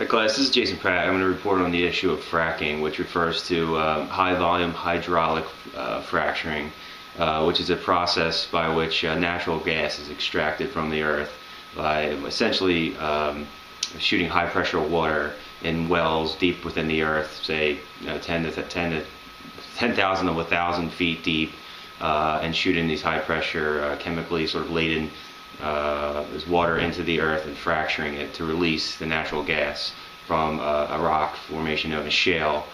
Hi class, this is Jason Pratt. I'm going to report on the issue of fracking, which refers to high volume hydraulic fracturing, which is a process by which natural gas is extracted from the earth by essentially shooting high pressure water in wells deep within the earth, say 10,000 to 1,000 feet deep, and shooting these high pressure chemically sort of laden this water into the earth and fracturing it to release the natural gas from a rock formation known as shale,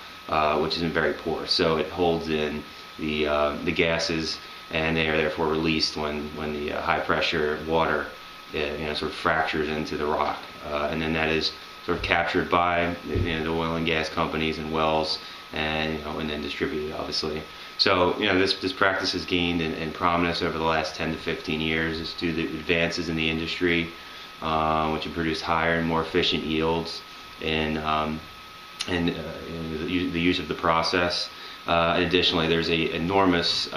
which isn't very porous. So it holds in the gases, and they are therefore released when the high pressure water sort of fractures into the rock, and then that is sort of captured by the oil and gas companies and wells, and then distributed, obviously. So this practice has gained in prominence over the last 10 to 15 years. It's due to the advances in the industry, which have produced higher and more efficient yields and the use of the process. Additionally, there's an enormous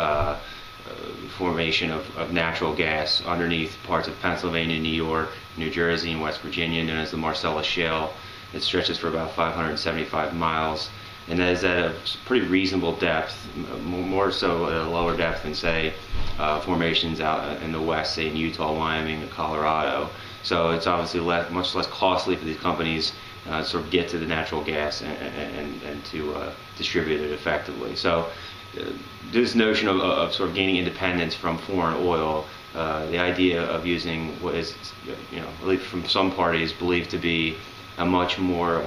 formation of natural gas underneath parts of Pennsylvania, New York, New Jersey, and West Virginia, known as the Marcellus Shale. It stretches for about 575 miles. And that is at a pretty reasonable depth, more so at a lower depth than, say, formations out in the west, say in Utah, Wyoming, and Colorado. So it's obviously much less costly for these companies to sort of get to the natural gas and to distribute it effectively. So this notion of sort of gaining independence from foreign oil, the idea of using what is, at least from some parties, believed to be a much more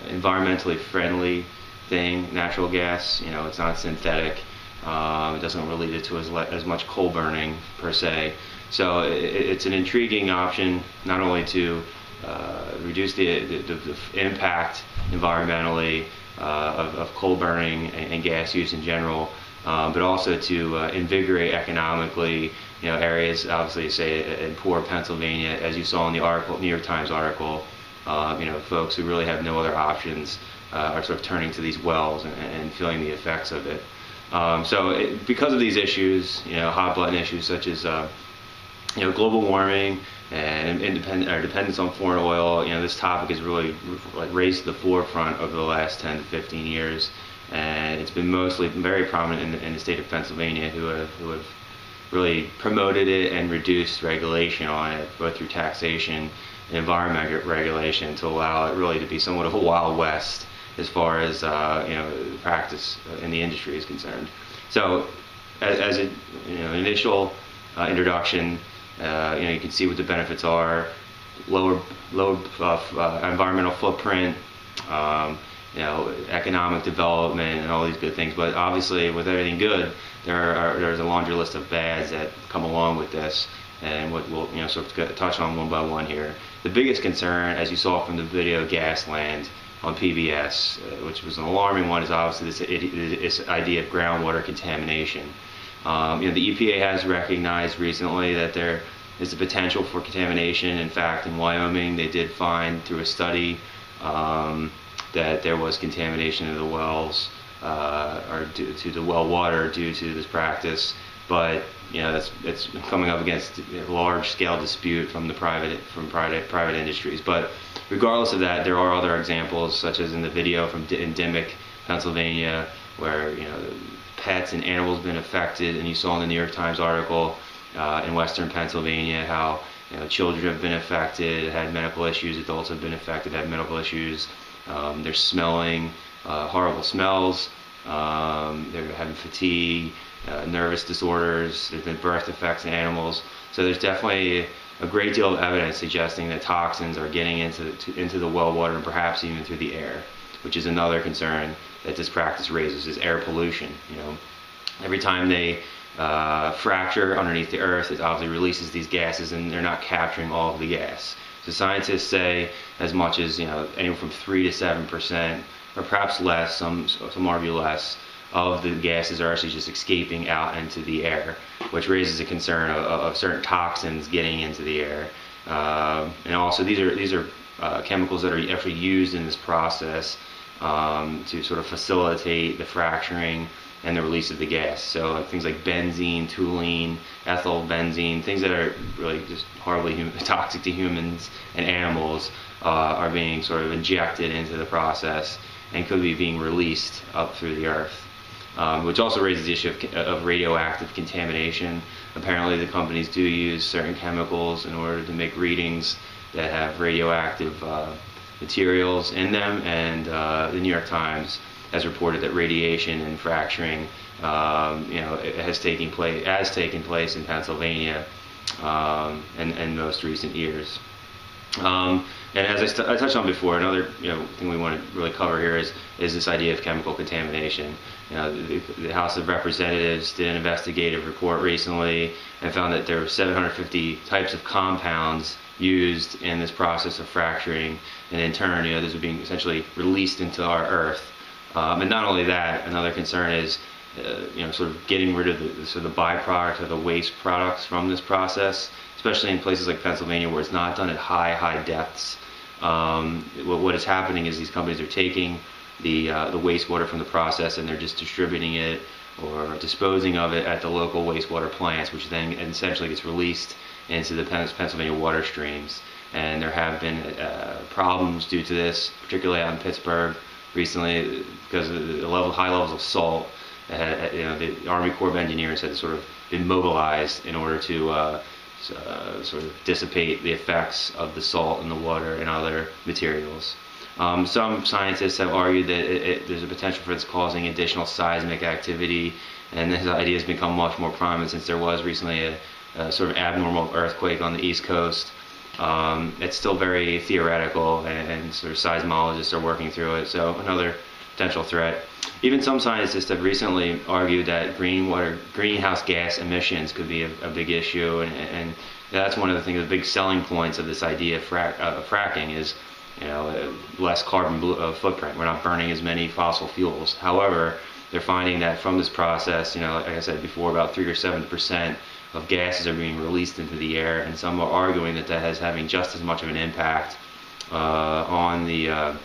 environmentally friendly thing, natural gas. It's not synthetic. It doesn't really lead to as much coal burning per se. So it's an intriguing option, not only to reduce the impact environmentally of coal burning and gas use in general, but also to invigorate economically areas, obviously, say in poor Pennsylvania, as you saw in the article, New York Times article. Folks who really have no other options are sort of turning to these wells and feeling the effects of it. Because of these issues, hot-button issues such as global warming and dependence on foreign oil, this topic is really raised to the forefront over the last 10 to 15 years, and it's been mostly very prominent in the state of Pennsylvania, who have really promoted it and reduced regulation on it, both through taxation and environmental regulation, to allow it really to be somewhat of a Wild West as far as practice in the industry is concerned. So, as an initial introduction, you can see what the benefits are: lower environmental footprint, economic development, and all these good things. But obviously, with everything good, there's a laundry list of bads that come along with this, and what we'll sort of touch on one by one here. The biggest concern, as you saw from the video Gasland on PBS, which was an alarming one, is obviously this idea of groundwater contamination. The EPA has recognized recently that there is a potential for contamination. In fact, in Wyoming, they did find through a study that there was contamination of the wells, or due to the well water, due to this practice. But it's coming up against a large-scale dispute from private industries. But regardless of that, there are other examples, such as in the video in Dimick, Pennsylvania, where pets and animals have been affected, and you saw in the New York Times article in Western Pennsylvania how children have been affected, had medical issues, adults have been affected, had medical issues. They're smelling horrible smells. They're having fatigue. Nervous disorders. There's been birth defects in animals. So there's definitely a great deal of evidence suggesting that toxins are getting into the well water, and perhaps even through the air, which is another concern that this practice raises, is air pollution. Every time they fracture underneath the earth, it obviously releases these gases, and they're not capturing all of the gas. So scientists say as much as anywhere from 3 to 7%, or perhaps less. Some argue less, of the gases are actually just escaping out into the air, which raises a concern of certain toxins getting into the air. And also, these are chemicals that are actually used in this process to sort of facilitate the fracturing and the release of the gas. So things like benzene, toluene, ethyl benzene, things that are really just horribly toxic to humans and animals, are being sort of injected into the process and could be being released up through the earth. Which also raises the issue of radioactive contamination. Apparently the companies do use certain chemicals in order to make readings that have radioactive materials in them, and the New York Times has reported that radiation and fracturing it has taken place in Pennsylvania in most recent years. And as I touched on before, another thing we want to really cover here is this idea of chemical contamination. The House of Representatives did an investigative report recently and found that there were 750 types of compounds used in this process of fracturing, and in turn, these are being essentially released into our earth. And not only that, another concern is sort of getting rid of the byproduct or the waste products from this process, especially in places like Pennsylvania where it's not done at high depths. What is happening is these companies are taking the wastewater from the process and they're just distributing it or disposing of it at the local wastewater plants, which then essentially gets released into the Pennsylvania water streams. And there have been problems due to this, particularly out in Pittsburgh recently, because of the high levels of salt. The Army Corps of Engineers had sort of been mobilized in order to sort of dissipate the effects of the salt in the water and other materials. Some scientists have argued that there's a potential for this causing additional seismic activity, and this idea has become much more prominent since there was recently a sort of abnormal earthquake on the East Coast. It's still very theoretical, and sort of seismologists are working through it, so another potential threat. Even some scientists have recently argued that greenhouse gas emissions could be a big issue, and that's one of the things, the big selling points of this idea of fracking is less carbon footprint. We're not burning as many fossil fuels. However, they're finding that from this process, like I said before, about 3 or 7% of gases are being released into the air, and some are arguing that that is having just as much of an impact and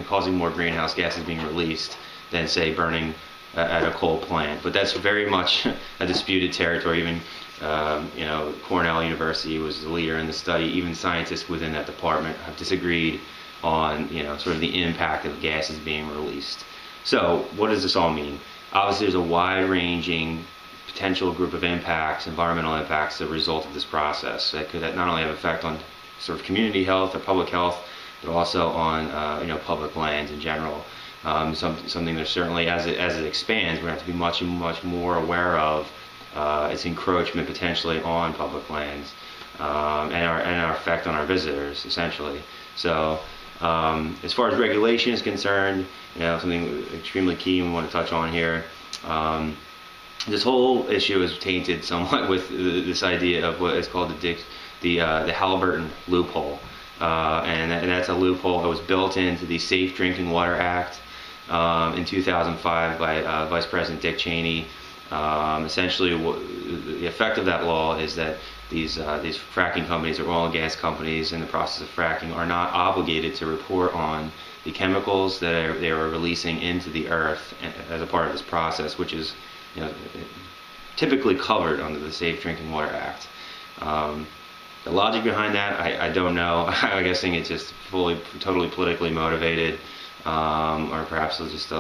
causing more greenhouse gases being released than, say, burning at a coal plant. But that's very much a disputed territory. Even Cornell University was the leader in the study. Even scientists within that department have disagreed on sort of the impact of gases being released. So what does this all mean? Obviously there's a wide-ranging potential group of impacts, environmental impacts, as a result of this process that could not only have effect on sort of community health or public health, but also on public lands in general. Something that certainly, as it expands, we're going to have to be much more aware of its encroachment potentially on public lands, and our effect on our visitors, essentially. So as far as regulation is concerned, something extremely key we want to touch on here. This whole issue is tainted somewhat with this idea of what is called the Halliburton loophole. And that's a loophole that was built into the Safe Drinking Water Act in 2005 by Vice President Dick Cheney. Essentially, the effect of that law is that these fracking companies, or oil and gas companies in the process of fracking, are not obligated to report on the chemicals that they are releasing into the earth as a part of this process, which is typically covered under the Safe Drinking Water Act. The logic behind that, I don't know. I'm guessing it's just totally politically motivated, or perhaps it's just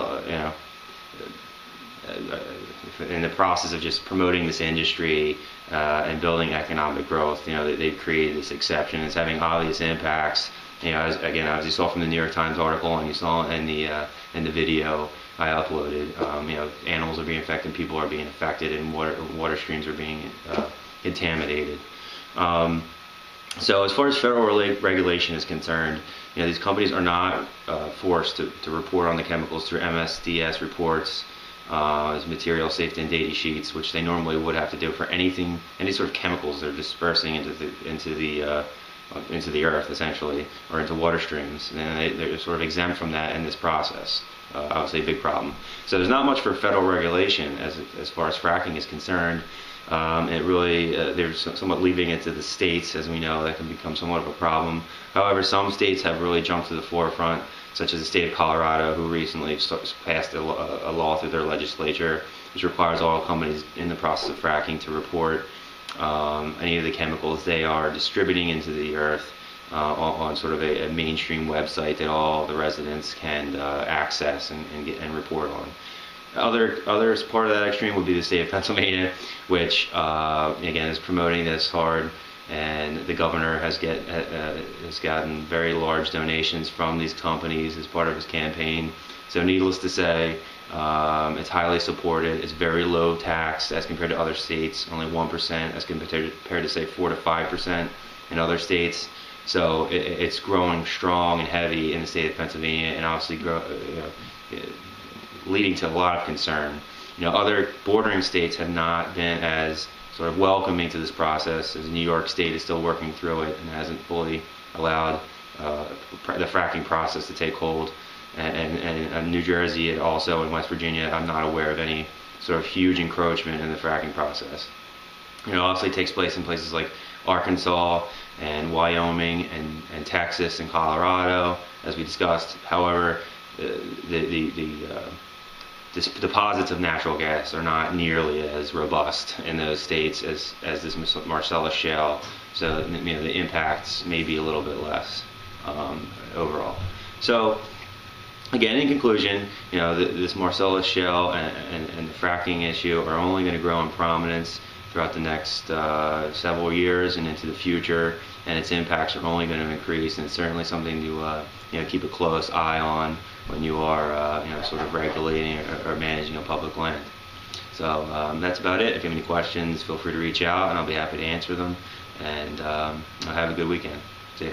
in the process of just promoting this industry and building economic growth. They've created this exception. It's having obvious impacts. As you saw from the New York Times article, and you saw in the video I uploaded, animals are being affected, people are being affected, and water streams are being contaminated. So as far as federal regulation is concerned, these companies are not forced to report on the chemicals through MSDS reports, as material safety and data sheets, which they normally would have to do for any sort of chemicals they're dispersing into the earth, essentially, or into water streams. And they're sort of exempt from that in this process. Obviously a big problem. So there's not much for federal regulation as far as fracking is concerned. It really, they're somewhat leaving it to the states. As we know, that can become somewhat of a problem. However, some states have really jumped to the forefront, such as the state of Colorado, who recently passed a law through their legislature, which requires all companies in the process of fracking to report any of the chemicals they are distributing into the earth on sort of a mainstream website that all the residents can access and report on. Other part of that extreme would be the state of Pennsylvania, which again is promoting this hard, and the governor has gotten very large donations from these companies as part of his campaign. So needless to say, it's highly supported. It's very low tax as compared to other states, only 1% as compared to say 4 to 5% in other states. So it's growing strong and heavy in the state of Pennsylvania, and obviously leading to a lot of concern. Other bordering states have not been as sort of welcoming to this process, as New York State is still working through it and hasn't fully allowed the fracking process to take hold. And New Jersey and also in West Virginia, I'm not aware of any sort of huge encroachment in the fracking process. Obviously it takes place in places like Arkansas and Wyoming and Texas and Colorado, as we discussed. However, the deposits of natural gas are not nearly as robust in those states as this Marcellus shale, so the impacts may be a little bit less overall. So again, in conclusion, this Marcellus shale and the fracking issue are only going to grow in prominence throughout the next several years and into the future, and its impacts are only going to increase, and it's certainly something to keep a close eye on when you are sort of regulating or managing a public land. So that's about it. If you have any questions, feel free to reach out and I'll be happy to answer them, and have a good weekend. See ya.